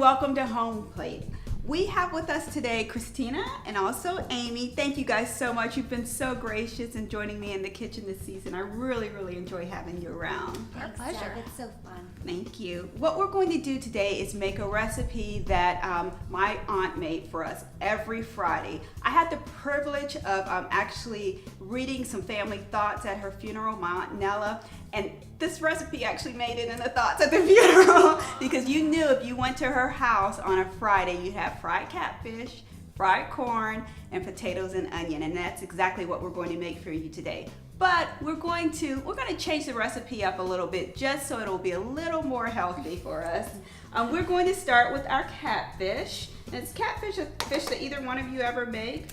welcome to Homeplate. We have with us today Christina and also Amy. Thank you guys so much. You've been so gracious in joining me in the kitchen this season. I really enjoy having you around. Our pleasure. It's so fun. Thank you. What we're going to do today is make a recipe that my aunt made for us every Friday. I had the privilege of actually reading some family thoughts at her funeral, my Aunt Nella, and this recipe actually made it in the thoughts at the funeral because you knew if you went to her house on a Friday, you'd have fried catfish, fried corn, and potatoes and onion, and that's exactly what we're going to make for you today. But we're going to change the recipe up a little bit just so it'll be a little more healthy for us. We're going to start with our catfish. And is catfish a fish that either one of you ever make?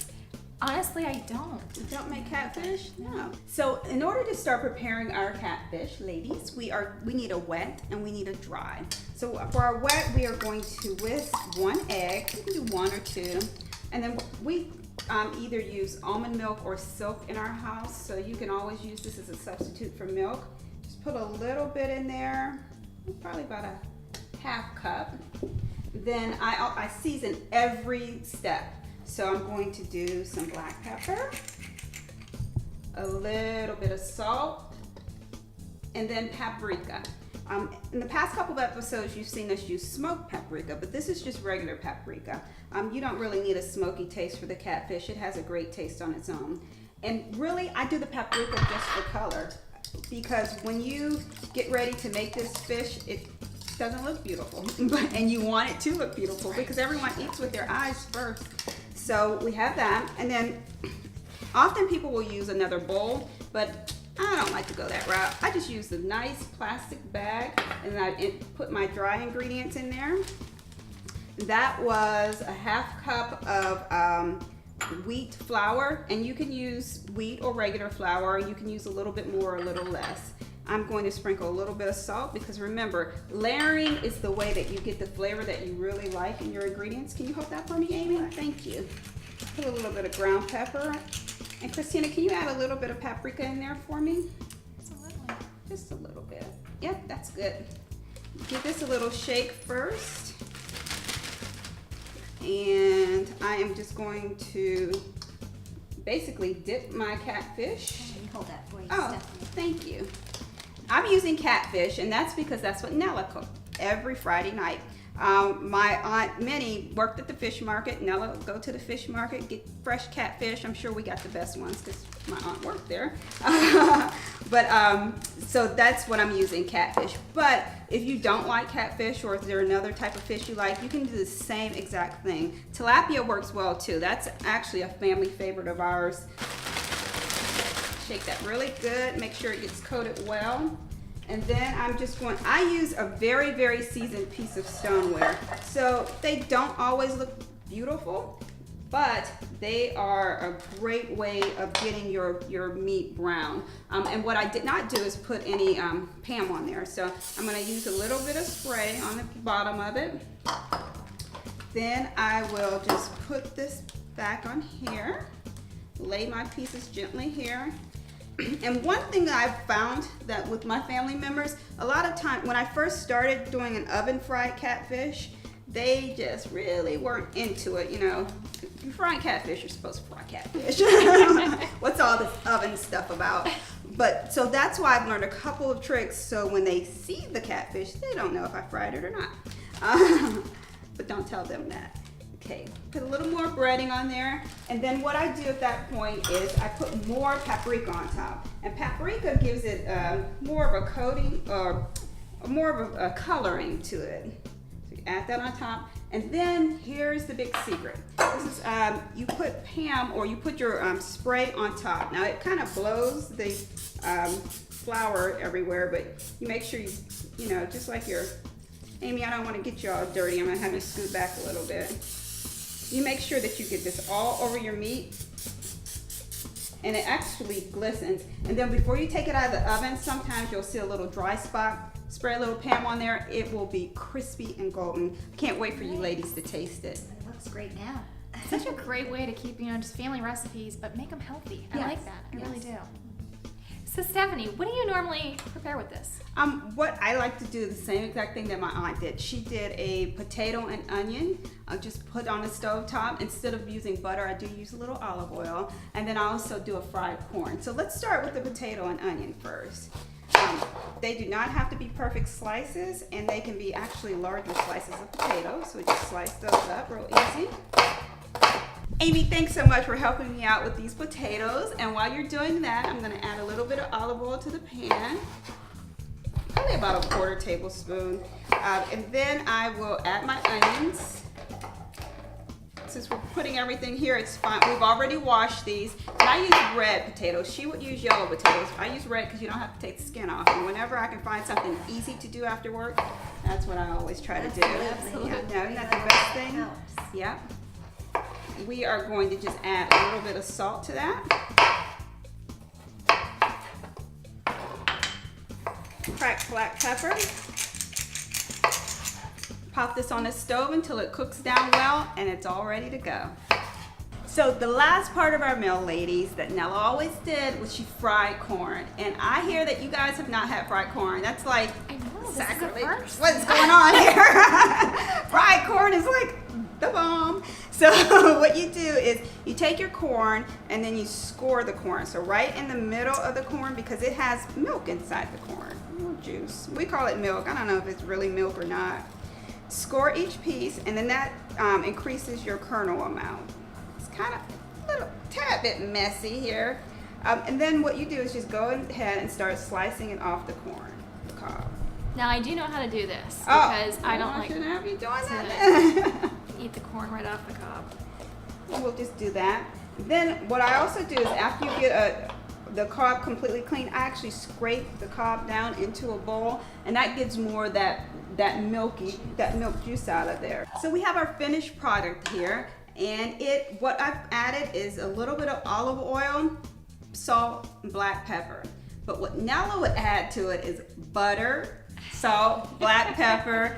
Honestly, I don't. You don't make catfish? No. So in order to start preparing our catfish, ladies, we need a wet and we need a dry. So for our wet, we are going to whisk 1 egg. You can do 1 or 2. And then we either use almond milk or silk in our house. So you can always use this as a substitute for milk. Just put a little bit in there, probably about a ½ cup. Then I season every step. So I'm going to do some black pepper, a little bit of salt, and then paprika. In the past couple of episodes, you've seen us use smoked paprika, but this is just regular paprika. You don't really need a smoky taste for the catfish. It has a great taste on its own. And really, I do the paprika just for color because when you get ready to make this fish, it doesn't look beautiful, and you want it to look beautiful because everyone eats with their eyes first. So we have that, and then often people will use another bowl, but I don't like to go that route. I just use a nice plastic bag, and then I put my dry ingredients in there. That was a ½ cup of wheat flour, and you can use wheat or regular flour. You can use a little bit more or a little less. I'm going to sprinkle a little bit of salt because remember, layering is the way that you get the flavor that you really like in your ingredients. Can you hold that for me, Amy? Thank you. Put a little bit of ground pepper. And Christina, can you add a little bit of paprika in there for me? Just a little bit. Yep, that's good. Give this a little shake first. And I am just going to basically dip my catfish. Let me hold that for you, Oh, Stephanie. thank you. I'm using catfish, and that's because that's what Nella cooked every Friday night. My Aunt Minnie worked at the fish market. Nella would go to the fish market, get fresh catfish. I'm sure we got the best ones because my aunt worked there. So that's what I'm using, catfish. But if you don't like catfish, or if there's another type of fish you like, you can do the same exact thing. Tilapia works well too. That's actually a family favorite of ours. Shake that really good, make sure it gets coated well. And then I use a very seasoned piece of stoneware. So they don't always look beautiful, but they are a great way of getting your meat brown. And what I did not do is put any Pam on there. So I'm gonna use a little bit of spray on the bottom of it. Then I will just put this back on here, lay my pieces gently here. And one thing that I've found that with my family members, a lot of time when I first started doing an oven fried catfish, they just really weren't into it. You know, if you're frying catfish, you're supposed to fry catfish. What's all this oven stuff about? But so that's why I've learned a couple of tricks so when they see the catfish, they don't know if I fried it or not. But don't tell them that. Okay, put a little more breading on there, and then what I do at that point is I put more paprika on top. And paprika gives it more of a coating or more of a coloring to it. So you add that on top, and then here's the big secret. This is you put Pam, or you put your spray on top. Now it kind of blows the flour everywhere, but you make sure you know, just like your Amy, I don't want to get you all dirty. I'm gonna have you scoot back a little bit. You make sure that you get this all over your meat, and it actually glistens. And then before you take it out of the oven, sometimes you'll see a little dry spot. Spray a little Pam on there. It will be crispy and golden. Can't wait for you ladies to taste it. It looks great now. Such a great way to keep, just family recipes, but make them healthy. I like that. I really do. So Stephanie, what do you normally prepare with this? What I like to do, the same exact thing that my aunt did. She did a potato and onion. I'll just put on the stove top. Instead of using butter, I do use a little olive oil. And then I also do a fried corn. So let's start with the potato and onion first. They do not have to be perfect slices, and they can be actually larger slices of potato. So we just slice those up real easy. Amy, thanks so much for helping me out with these potatoes. And while you're doing that, I'm gonna add a little bit of olive oil to the pan. Probably about a 1/4 tablespoon. And then I will add my onions. Since we're putting everything here, it's fine. We've already washed these. And I use red potatoes. She would use yellow potatoes. I use red because you don't have to take the skin off. And whenever I can find something easy to do after work, that's what I always try to do. Absolutely. Yeah, isn't that the best thing? Yeah. We are going to just add a little bit of salt to that. Cracked black pepper. Pop this on the stove until it cooks down well, and it's all ready to go. So the last part of our meal, ladies, that Nella always did was she fried corn. And I hear that you guys have not had fried corn. That's like sacrilege. What is going on here? Fried corn is like the bomb. So what you do is you take your corn and then you score the corn. So right in the middle of the corn, because it has milk inside the corn, juice. We call it milk. I don't know if it's really milk or not. Score each piece, and then that increases your kernel amount. It's kind of a little tad bit messy here. And then what you do is just go ahead and start slicing it off the corn, the cob. Now I do know how to do this because I don't like to have you doing to that. eat the corn right off the cob. We'll just do that. Then what I also do is after you get the cob completely clean, I actually scrape the cob down into a bowl, and that gives more that milk juice out of there. So we have our finished product here, and what I've added is a little bit of olive oil, salt, and black pepper. But what Nella would add to it is butter, salt, black pepper.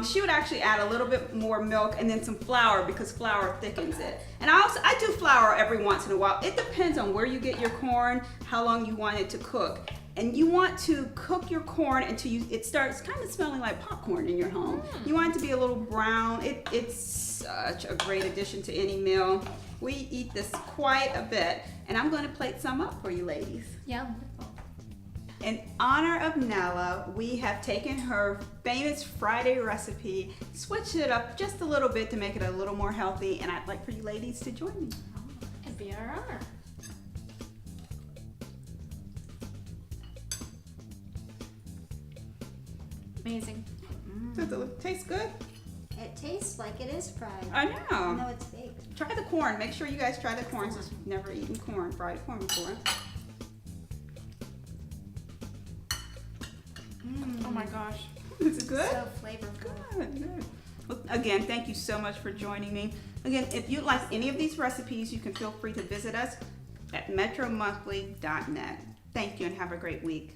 She would actually add a little bit more milk and then some flour because flour thickens it. And I do flour every once in a while. It depends on where you get your corn, how long you want it to cook. And you want to cook your corn until it starts kind of smelling like popcorn in your home. You want it to be a little brown. It's such a great addition to any meal. We eat this quite a bit, and I'm going to plate some up for you ladies. Yeah. In honor of Nella, we have taken her famous Friday recipe, switched it up just a little bit to make it a little more healthy, and I'd like for you ladies to join me. It'd be our honor. Amazing. Does it taste good? It tastes like it is fried. I know. No, it's baked. Try the corn. Make sure you guys try the corn since you've never eaten fried corn before. Oh my gosh. Is it good? So flavorful. Good. Well, again, thank you so much for joining me. Again, if you like any of these recipes, you can feel free to visit us at metromonthly.net. Thank you and have a great week.